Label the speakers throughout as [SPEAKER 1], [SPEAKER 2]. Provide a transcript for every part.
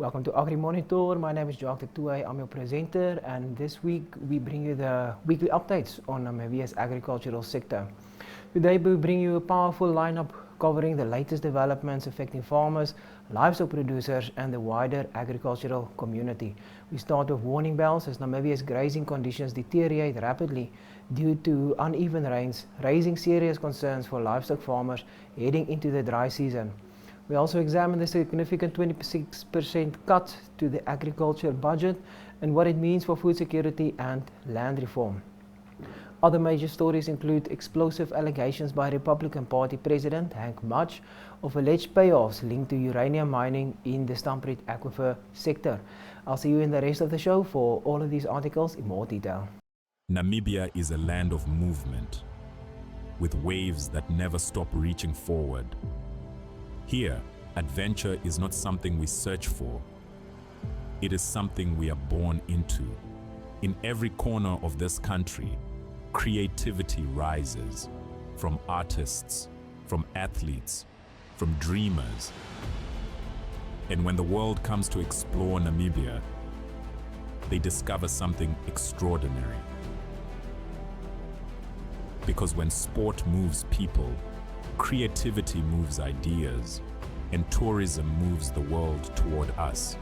[SPEAKER 1] Welcome to Agri Monitor. My name is Jacques Tuay. I'm your presenter, and this week we bring you the weekly updates on Namibia's agricultural sector. Today we bring you a powerful lineup covering the latest developments affecting farmers, livestock producers, and the wider agricultural community. We start with warning bells as Namibia's grazing conditions deteriorate rapidly due to uneven rains, raising serious concerns for livestock farmers heading into the dry season. We also examine the significant 26% cut to the agriculture budget and what it means for food security and land reform. Other major stories include explosive allegations by Republican Party President Hank Mudge of alleged payoffs linked to uranium mining in the Stampriet aquifer sector. I'll see you in the rest of the show for all of these articles in more detail.
[SPEAKER 2] Namibia is a land of movement, with waves that never stop reaching forward. Here, adventure is not something we search for. It is something we are born into. In every corner of this country, creativity rises from artists, from athletes, from dreamers. And when the world comes to explore Namibia, they discover something extraordinary. Because when sport moves people, creativity moves ideas, and tourism moves the world toward us.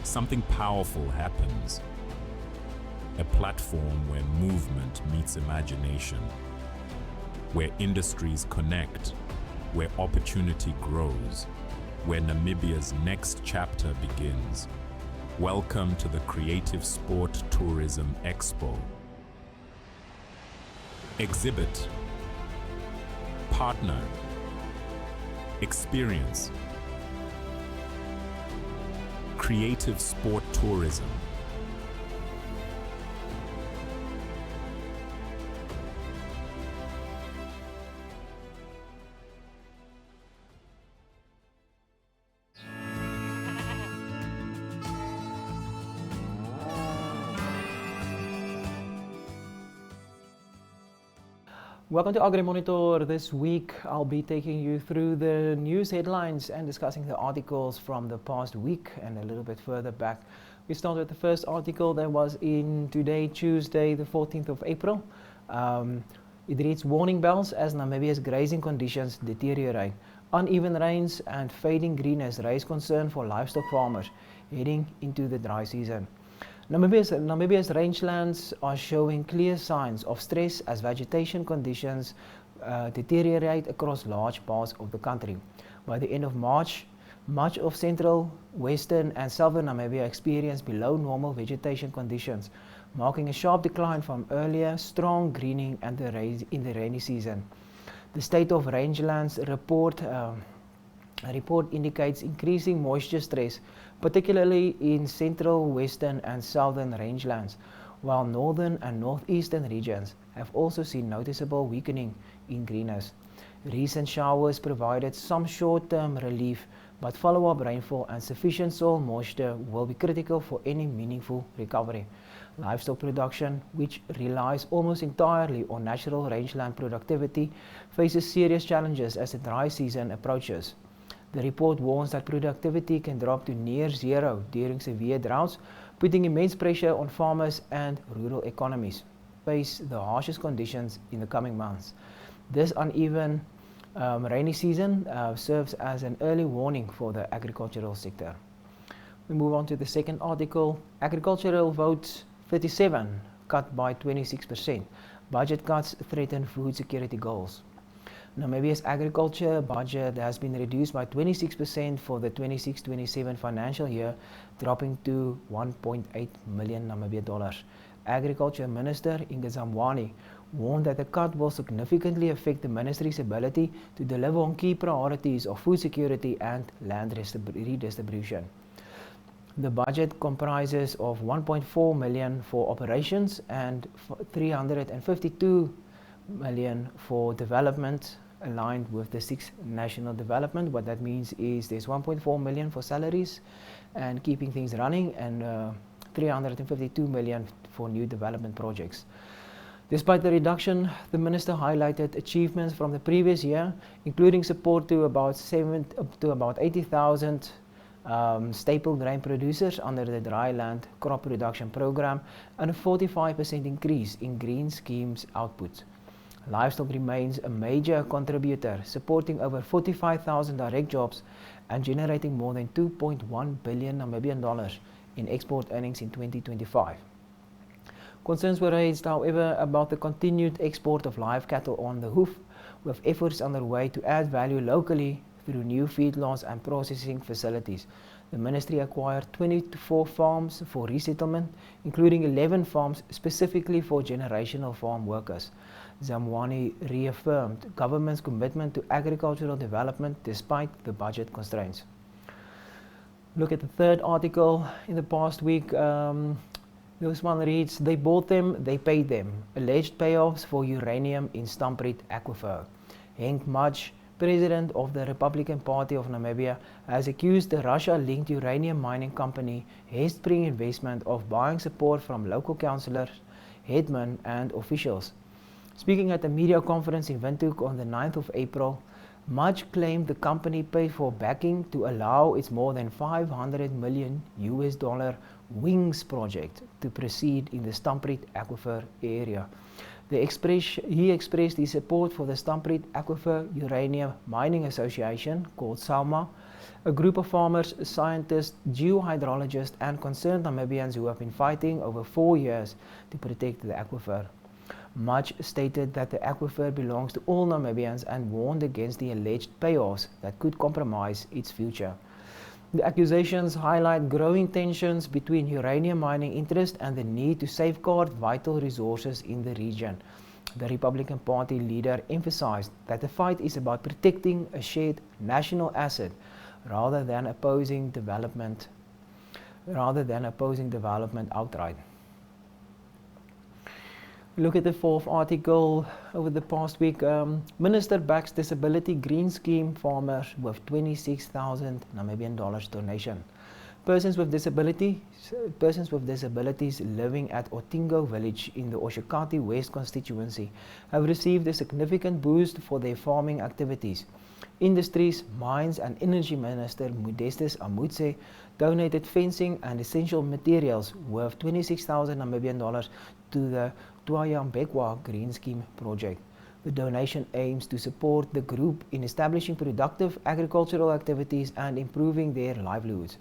[SPEAKER 2] Something powerful happens. A platform where movement meets imagination, where industries connect, where opportunity grows, where Namibia's next chapter begins. Welcome to the Creative Sport Tourism Expo. Exhibit, partner, experience. Creative Sport Tourism.
[SPEAKER 1] Welcome to Agri Monitor. This week I'll be taking you through the news headlines and discussing the articles from the past week and a little bit further back. We start with the first article that was in today, Tuesday, the 14th of April. It reads, warning bells as Namibia's grazing conditions deteriorate. Uneven rains and fading greenness raise concern for livestock farmers heading into the dry season. Namibia's rangelands are showing clear signs of stress as vegetation conditions deteriorate across large parts of the country. By the end of March, much of central, western and southern Namibia experienced below normal vegetation conditions, marking a sharp decline from earlier strong greening and in the rainy season. The State of Rangelands report indicates increasing moisture stress, particularly in central, western and southern rangelands, while northern and northeastern regions have also seen noticeable weakening in greenness. Recent showers provided some short-term relief, but follow-up rainfall and sufficient soil moisture will be critical for any meaningful recovery. Livestock production, which relies almost entirely on natural rangeland productivity, faces serious challenges as the dry season approaches. The report warns that productivity can drop to near zero during severe droughts, putting immense pressure on farmers and rural economies face the harshest conditions in the coming months. This uneven rainy season serves as an early warning for the agricultural sector. We move on to the second article. Agricultural votes 37 cut by 26%. Budget cuts threaten food security goals. Namibia's agriculture budget has been reduced by 26% for the 26-27 financial year, dropping to 1.8 million Namibia dollars. Agriculture Minister Inga Zamwani warned that the cut will significantly affect the ministry's ability to deliver on key priorities of food security and land redistribution. The budget comprises of 1.4 million for operations and 352 million for development aligned with the 6th national development. What that means is there's 1.4 million for salaries and keeping things running and 352 million for new development projects. Despite the reduction, the minister highlighted achievements from the previous year, including support to about 80,000 staple grain producers under the dry land crop production program, and a 45% increase in green schemes output. Livestock remains a major contributor, supporting over 45,000 direct jobs and generating more than 2.1 billion Namibian dollars in export earnings in 2025. Concerns were raised, however, about the continued export of live cattle on the hoof, with efforts underway to add value locally through new feedlots and processing facilities. The ministry acquired 24 farms for resettlement, including 11 farms specifically for generational farm workers. Zamwani reaffirmed government's commitment to agricultural development despite the budget constraints. Look at the third article in the past week. This one reads, "They bought them, they paid them. Alleged payoffs for uranium in Stampriet Aquifer." Henk Mudge, president of the Republican Party of Namibia, has accused the Russia-linked uranium mining company Hestspring Investment of buying support from local councillors, headmen and officials. Speaking at a media conference in Windhoek on the 9th of April, Mudge claimed the company paid for backing to allow its more than $500 million WINGS project to proceed in the Stampriet Aquifer area. He expressed his support for the Stampriet Aquifer Uranium Mining Association, called SALMA, a group of farmers, scientists, geohydrologists and concerned Namibians who have been fighting over 4 years to protect the aquifer. Mudge stated that the aquifer belongs to all Namibians and warned against the alleged payoffs that could compromise its future. The accusations highlight growing tensions between uranium mining interests and the need to safeguard vital resources in the region. The Republican Party leader emphasized that the fight is about protecting a shared national asset rather than opposing development outright. Look at the fourth article over the past week. Minister backs disability green scheme farmers with 26,000 Namibian dollars donation. Persons with disabilities living at Otingo village in the Oshakati West constituency have received a significant boost for their farming activities. Industries, Mines and Energy Minister Modestus Amutse donated fencing and essential materials worth 26,000 Namibian dollars to the Twayambekwa Green Scheme project. The donation aims to support the group in establishing productive agricultural activities and improving their livelihoods.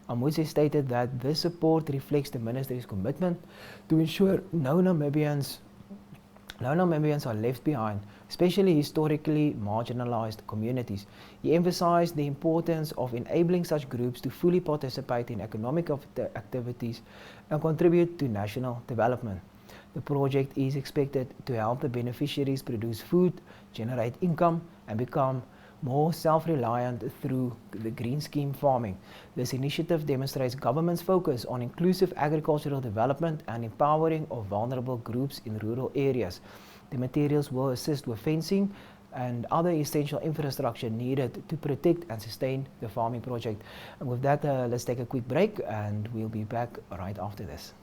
[SPEAKER 1] Amutse stated that this support reflects the ministry's commitment to ensure no Namibians are left behind, especially historically marginalized communities. He emphasized the importance of enabling such groups to fully participate in economic activities and contribute to national development. The project is expected to help the beneficiaries produce food, generate income, and become more self-reliant through the green scheme farming. This initiative demonstrates government's focus on inclusive agricultural development and empowering of vulnerable groups in rural areas. The materials will assist with fencing and other essential infrastructure needed to protect and sustain the farming project. And with that, let's take a quick break and we'll be back right after this.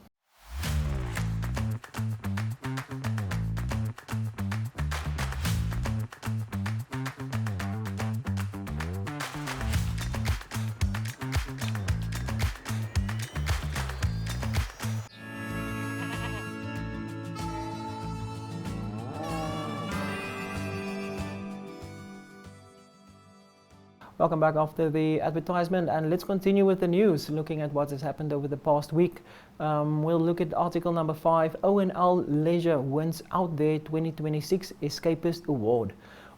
[SPEAKER 1] Welcome back after the advertisement, and let's continue with the news, looking at what has happened over the past week. We'll look at article number 5. O&L Leisure wins Out There 2026 Escapist Award,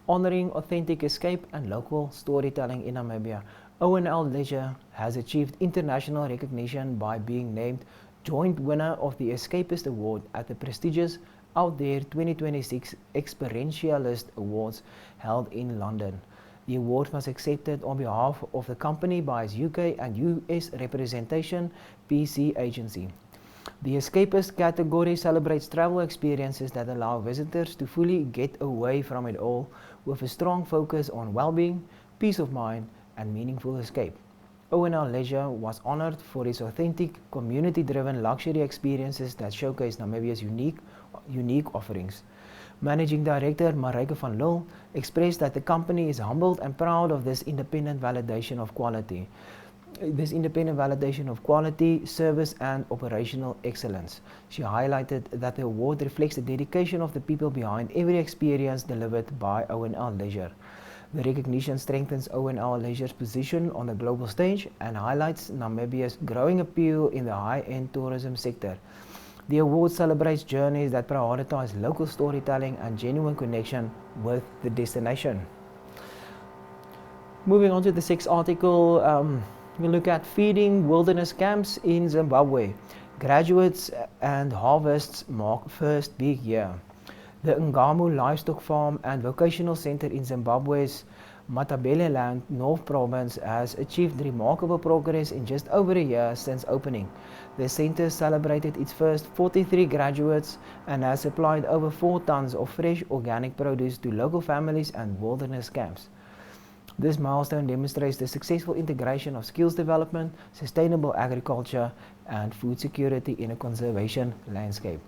[SPEAKER 1] honoring authentic escape and local storytelling in Namibia. O&L Leisure has achieved international recognition by being named joint winner of the Escapist Award at the prestigious Out There 2026 Experientialist Awards held in London. The award was accepted on behalf of the company by its UK and US representation PC agency. The Escapist category celebrates travel experiences that allow visitors to fully get away from it all, with a strong focus on well-being, peace of mind, and meaningful escape. O&L Leisure was honored for its authentic, community-driven luxury experiences that showcase Namibia's unique offerings. Managing Director Marijke van Lille expressed that the company is humbled and proud of this independent validation of quality. this independent validation of quality, service and operational excellence. She highlighted that the award reflects the dedication of the people behind every experience delivered by ONL Leisure. The recognition strengthens ONL Leisure's position on the global stage and highlights Namibia's growing appeal in the high-end tourism sector. The award celebrates journeys that prioritize local storytelling and genuine connection with the destination. Moving on to the sixth article, we look at feeding wilderness camps in Zimbabwe. Graduates and harvests mark first big year. The Ngamu Livestock Farm and Vocational Center in Zimbabwe's Matabeleland North Province has achieved remarkable progress in just over a year since opening. The center celebrated its first 43 graduates and has supplied over 4 tons of fresh organic produce to local families and wilderness camps. This milestone demonstrates the successful integration of skills development, sustainable agriculture, and food security in a conservation landscape.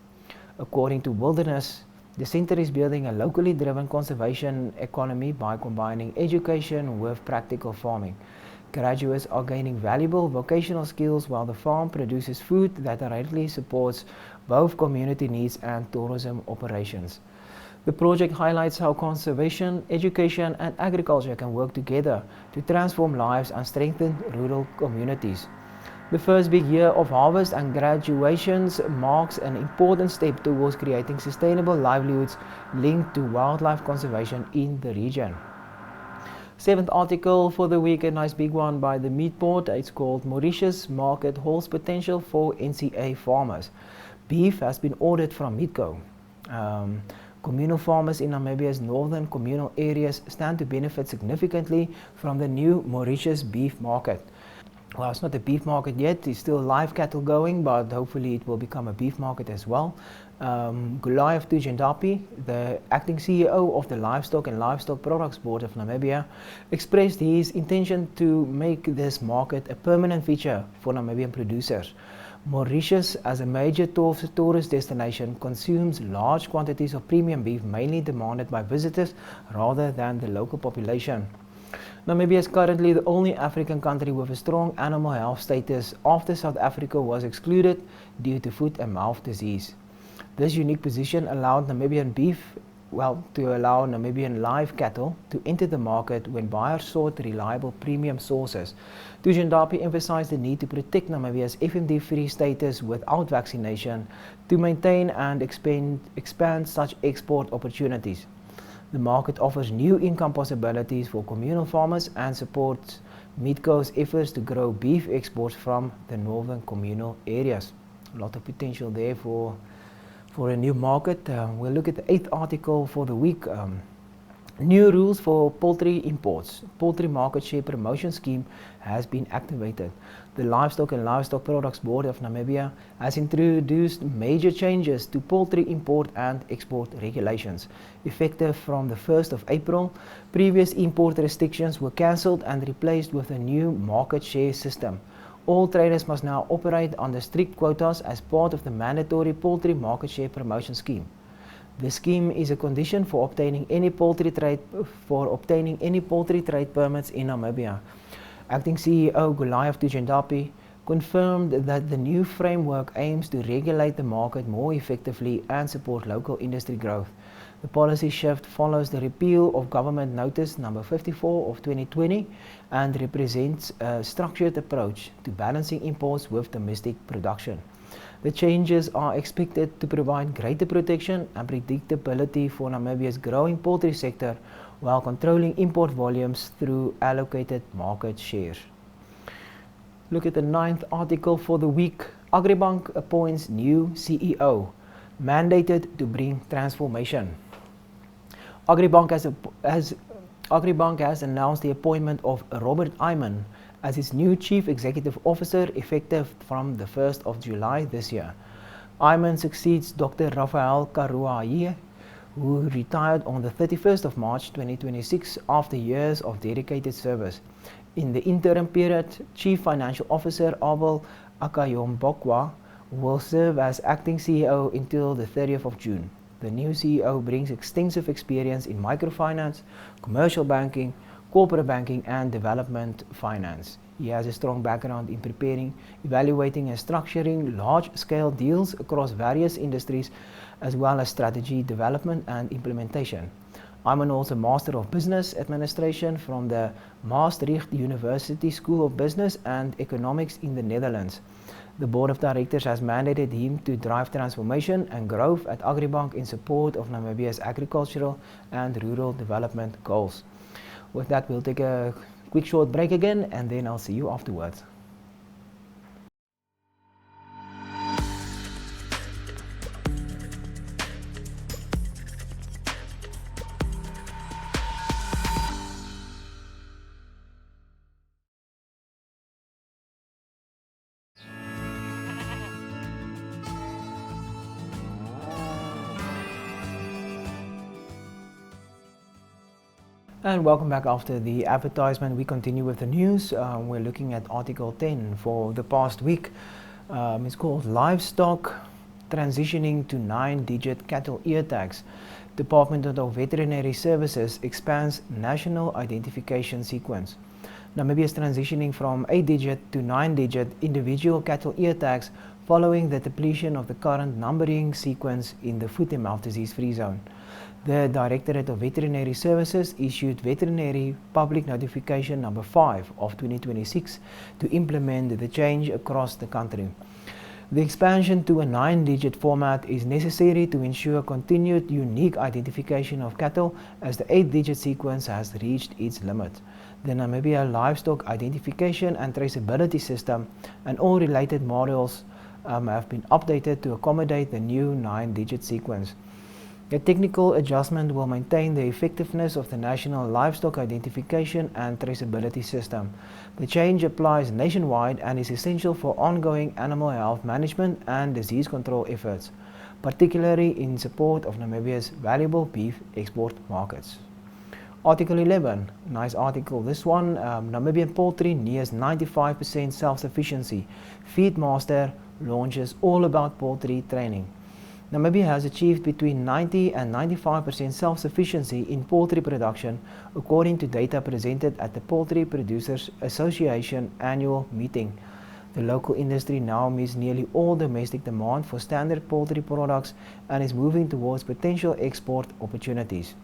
[SPEAKER 1] According to Wilderness, the center is building a locally driven conservation economy by combining education with practical farming. Graduates are gaining valuable vocational skills while the farm produces food that directly supports both community needs and tourism operations. The project highlights how conservation, education and agriculture can work together to transform lives and strengthen rural communities. The first big year of harvest and graduations marks an important step towards creating sustainable livelihoods linked to wildlife conservation in the region. Seventh article for the week, a nice big one by the Meatport. It's called Mauritius Market Holds Potential for NCA Farmers. Beef has been ordered from Meatco. Communal farmers in Namibia's northern communal areas stand to benefit significantly from the new Mauritius beef market. Well, it's not a beef market yet, it's still live cattle going, but hopefully it will become a beef market as well. Goliath Tugendapi, the acting CEO of the Livestock and Livestock Products Board of Namibia, expressed his intention to make this market a permanent feature for Namibian producers. Mauritius, as a major tourist destination, consumes large quantities of premium beef, mainly demanded by visitors rather than the local population. Namibia is currently the only African country with a strong animal health status after South Africa was excluded due to foot and mouth disease. This unique position allowed Namibian live cattle to enter the market when buyers sought reliable premium sources. Tugendapi emphasized the need to protect Namibia's FMD-free status without vaccination to maintain and expand such export opportunities. The market offers new income possibilities for communal farmers and supports Meatco's efforts to grow beef exports from the northern communal areas. A lot of potential there for a new market. We'll look at the 8th article for the week. New rules for poultry imports. Poultry market share promotion scheme has been activated. The Livestock and Livestock Products Board of Namibia has introduced major changes to poultry import and export regulations. Effective from the 1st of April, previous import restrictions were cancelled and replaced with a new market share system. All traders must now operate under strict quotas as part of the mandatory poultry market share promotion scheme. The scheme is a condition for obtaining any poultry trade permits in Namibia. Acting CEO Goliath Tugendapi confirmed that the new framework aims to regulate the market more effectively and support local industry growth. The policy shift follows the repeal of Government Notice No. 54 of 2020 and represents a structured approach to balancing imports with domestic production. The changes are expected to provide greater protection and predictability for Namibia's growing poultry sector while controlling import volumes through allocated market shares. Look at the 9th article for the week. Agribank appoints new CEO, mandated to bring transformation. Agribank has announced the appointment of Robert Ayman as its new Chief Executive Officer effective from the 1st of July this year. Ayman succeeds Dr. Rafael Karuaye, who retired on the 31st of March 2026 after years of dedicated service. In the interim period, Chief Financial Officer Abel Akayombokwa will serve as acting CEO until the 30th of June. The new CEO brings extensive experience in microfinance, commercial banking, corporate banking and development finance. He has a strong background in preparing, evaluating and structuring large-scale deals across various industries, as well as strategy development and implementation. Iman holds a Master of Business Administration from the Maastricht University School of Business and Economics in the Netherlands. The Board of Directors has mandated him to drive transformation and growth at Agribank in support of Namibia's agricultural and rural development goals. With that, we'll take a quick short break again, and then I'll see you afterwards. And welcome back after the advertisement. We continue with the news. We're looking at Article 10 for the past week. It's called Livestock Transitioning to 9-Digit Cattle Ear Tags. Department of Veterinary Services expands National Identification Sequence. Namibia is transitioning from 8-digit to 9-digit individual cattle ear tags following the depletion of the current numbering sequence in the foot and mouth disease free zone. The Directorate of Veterinary Services issued Veterinary Public Notification number 5 of 2026 to implement the change across the country. The expansion to a 9-digit format is necessary to ensure continued unique identification of cattle as the 8-digit sequence has reached its limit. The Namibia Livestock Identification and Traceability System and all related modules have been updated to accommodate the new 9-digit sequence. The technical adjustment will maintain the effectiveness of the National Livestock Identification and Traceability System. The change applies nationwide and is essential for ongoing animal health management and disease control efforts, particularly in support of Namibia's valuable beef export markets. Article 11, nice article this one. Namibian poultry nears 95% self-sufficiency. Feedmaster launches all about poultry training. Namibia has achieved between 90 and 95% self-sufficiency in poultry production, according to data presented at the Poultry Producers Association annual meeting. The local industry now meets nearly all domestic demand for standard poultry products and is moving towards potential export opportunities.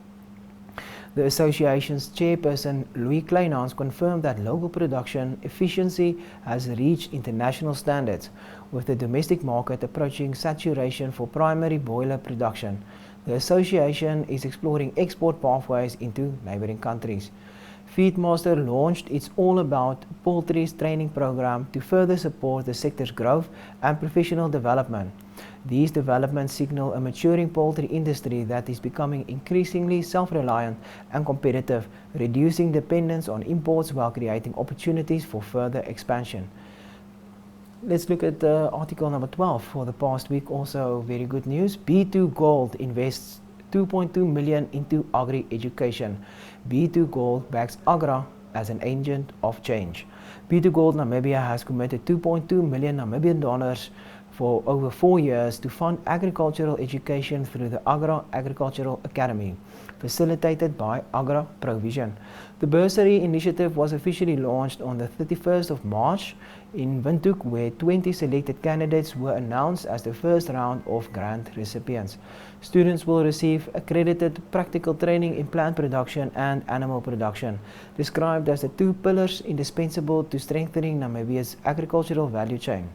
[SPEAKER 1] The association's chairperson, Louis Kleinhans, confirmed that local production efficiency has reached international standards, with the domestic market approaching saturation for primary broiler production. The association is exploring export pathways into neighboring countries. Feedmaster launched its All About Poultry training program to further support the sector's growth and professional development. These developments signal a maturing poultry industry that is becoming increasingly self-reliant and competitive, reducing dependence on imports while creating opportunities for further expansion. Let's look at article number 12 for the past week. Also very good news. B2 Gold invests 2.2 million into agri-education. B2 Gold backs Agra as an agent of change. B2 Gold Namibia has committed 2.2 million Namibian dollars for over 4 years to fund agricultural education through the Agra Agricultural Academy, facilitated by Agra Provision. The bursary initiative was officially launched on the 31st of March in Windhoek, where 20 selected candidates were announced as the first round of grant recipients. Students will receive accredited practical training in plant production and animal production, described as the two pillars indispensable to strengthening Namibia's agricultural value chain.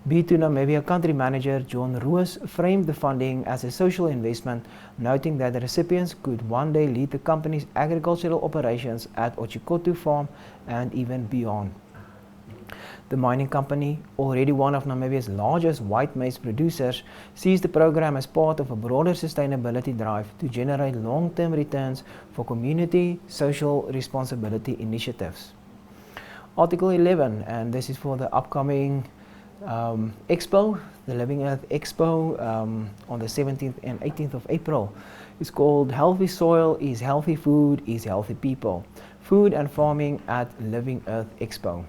[SPEAKER 1] B2 Namibia Country Manager John Roos framed the funding as a social investment, noting that the recipients could one day lead the company's agricultural operations at Otjikoto Farm and even beyond. The mining company, already one of Namibia's largest white maize producers, sees the program as part of a broader sustainability drive to generate long-term returns for community social responsibility initiatives. Article 11, and this is for the upcoming Expo, the Living Earth Expo on the 17th and 18th of April. It's called Healthy Soil is Healthy Food is Healthy People. Food and Farming at Living Earth Expo.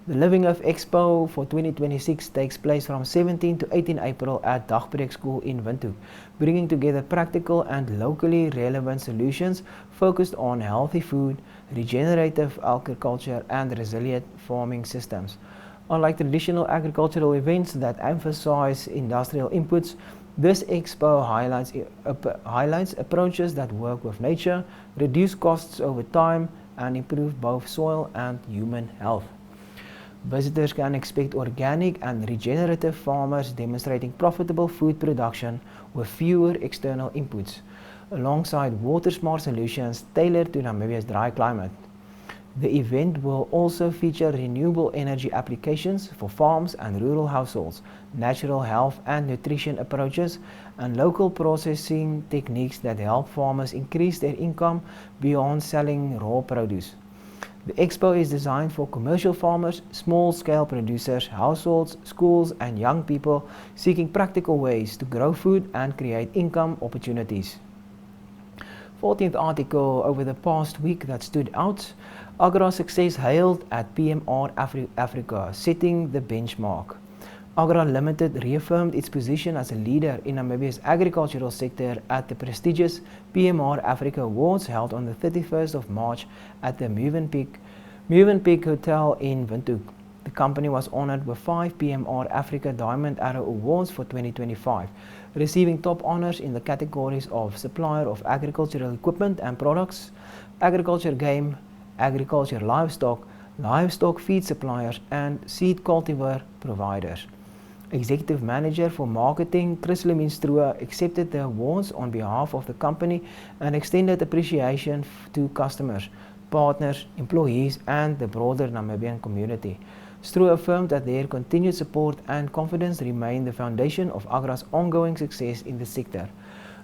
[SPEAKER 1] The Living Earth Expo for 2026 takes place from 17 to 18 April at Dagbreek School in Windhoek, bringing together practical and locally relevant solutions focused on healthy food, regenerative agriculture and resilient farming systems. Unlike traditional agricultural events that emphasize industrial inputs, this expo highlights approaches that work with nature, reduce costs over time, and improve both soil and human health. Visitors can expect organic and regenerative farmers demonstrating profitable food production with fewer external inputs, alongside water-smart solutions tailored to Namibia's dry climate. The event will also feature renewable energy applications for farms and rural households, natural health and nutrition approaches, and local processing techniques that help farmers increase their income beyond selling raw produce. The expo is designed for commercial farmers, small-scale producers, households, schools, and young people seeking practical ways to grow food and create income opportunities. 14th article over the past week that stood out. Agra success hailed at PMR Africa, setting the benchmark. Agra Limited reaffirmed its position as a leader in Namibia's agricultural sector at the prestigious PMR Africa Awards held on the 31st of March at the Movenpick Hotel in Windhoek. The company was honored with 5 PMR Africa Diamond Arrow Awards for 2025, receiving top honors in the categories of Supplier of Agricultural Equipment and Products, Agriculture Game, Agriculture Livestock, Livestock Feed Suppliers, and Seed Cultivar Providers. Executive Manager for Marketing Chris Leminstrua accepted the awards on behalf of the company and extended appreciation to customers, partners, employees, and the broader Namibian community. Strua affirmed that their continued support and confidence remain the foundation of Agra's ongoing success in the sector.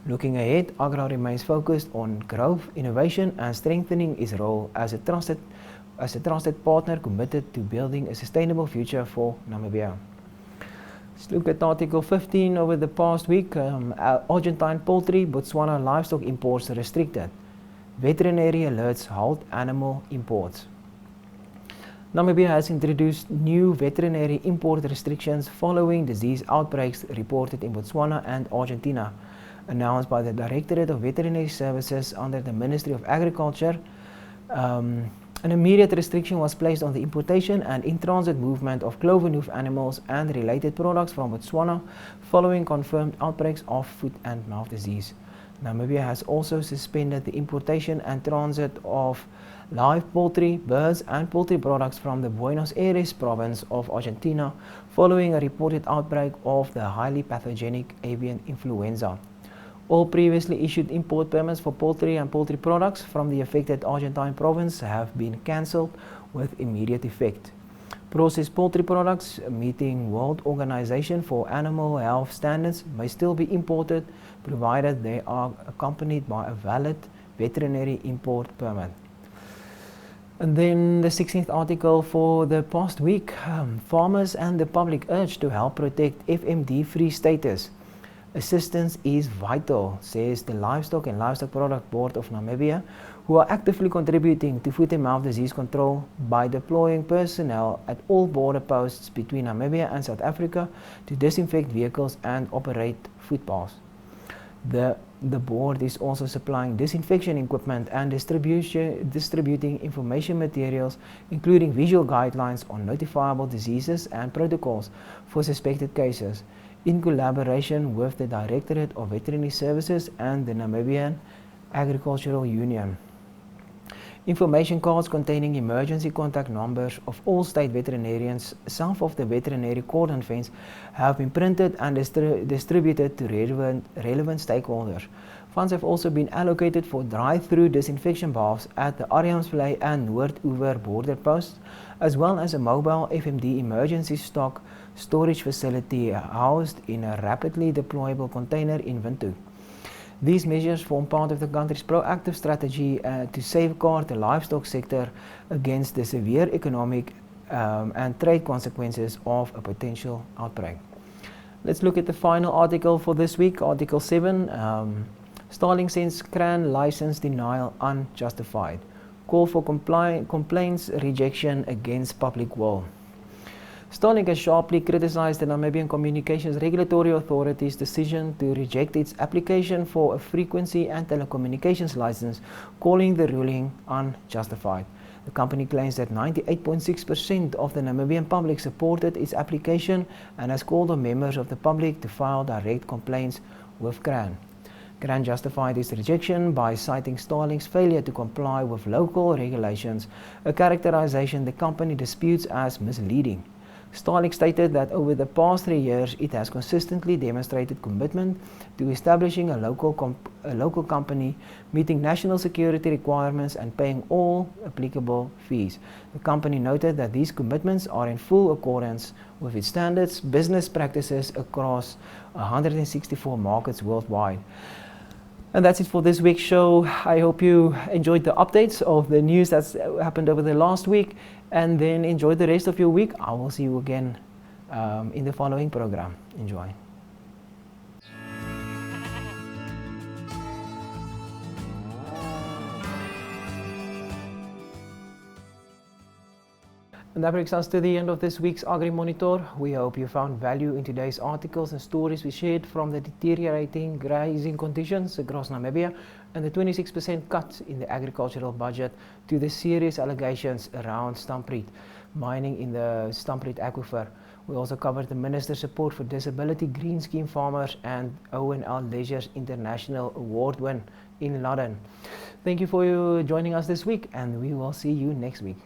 [SPEAKER 1] Looking ahead, Agra remains focused on growth, innovation, and strengthening its role as a trusted partner committed to building a sustainable future for Namibia. Let's look at Article 15 over the past week. Argentine poultry, Botswana livestock imports restricted. Veterinary alerts halt animal imports. Namibia has introduced new veterinary import restrictions following disease outbreaks reported in Botswana and Argentina, announced by the Directorate of Veterinary Services under the Ministry of Agriculture. An immediate restriction was placed on the importation and in-transit movement of cloven hoof animals and related products from Botswana following confirmed outbreaks of foot and mouth disease. Namibia has also suspended the importation and transit of live poultry, birds, and poultry products from the Buenos Aires province of Argentina following a reported outbreak of the highly pathogenic avian influenza. All previously issued import permits for poultry and poultry products from the affected Argentine province have been cancelled with immediate effect. Processed poultry products meeting World Organization for Animal Health standards may still be imported provided they are accompanied by a valid veterinary import permit. And then the 16th article for the past week, farmers and the public urged to help protect FMD-free status. Assistance is vital, says the Livestock and Livestock Product Board of Namibia, who are actively contributing to foot and mouth disease control by deploying personnel at all border posts between Namibia and South Africa to disinfect vehicles and operate footpaths. The board is also supplying disinfection equipment and distributing information materials, including visual guidelines on notifiable diseases and protocols for suspected cases, in collaboration with the Directorate of Veterinary Services and the Namibian Agricultural Union. Information cards containing emergency contact numbers of all state veterinarians south of the veterinary cordon fence have been printed and distributed to relevant stakeholders. Funds have also been allocated for drive-through disinfection baths at the Arnhemsvlei and Noord-Oever border posts, as well as a mobile FMD emergency stock storage facility housed in a rapidly deployable container in Windhoek. These measures form part of the country's proactive strategy to safeguard the livestock sector against the severe economic and trade consequences of a potential outbreak. Let's look at the final article for this week, Article 7. Starlink sends CRAN license denial unjustified. Call for complaints rejection against public will. Starlink has sharply criticized the Namibian Communications Regulatory Authority's decision to reject its application for a frequency and telecommunications license, calling the ruling unjustified. The company claims that 98.6% of the Namibian public supported its application and has called on members of the public to file direct complaints with CRAN. CRAN justified its rejection by citing Starlink's failure to comply with local regulations, a characterization the company disputes as misleading. Starlink stated that over the past 3 years it has consistently demonstrated commitment to establishing a local company, meeting national security requirements and paying all applicable fees. The company noted that these commitments are in full accordance with its standards, business practices across 164 markets worldwide. And that's it for this week's show. I hope you enjoyed the updates of the news that's happened over the last week, and then enjoy the rest of your week. I will see you again in the following program. Enjoy. And that brings us to the end of this week's Agri Monitor. We hope you found value in today's articles and stories we shared, from the deteriorating grazing conditions across Namibia and the 26% cut in the agricultural budget to the serious allegations around Stampriet mining in the Stampriet aquifer. We also covered the Minister's support for disability green scheme farmers and O&L Leisure's International Award win in London. Thank you for joining us this week, and we will see you next week.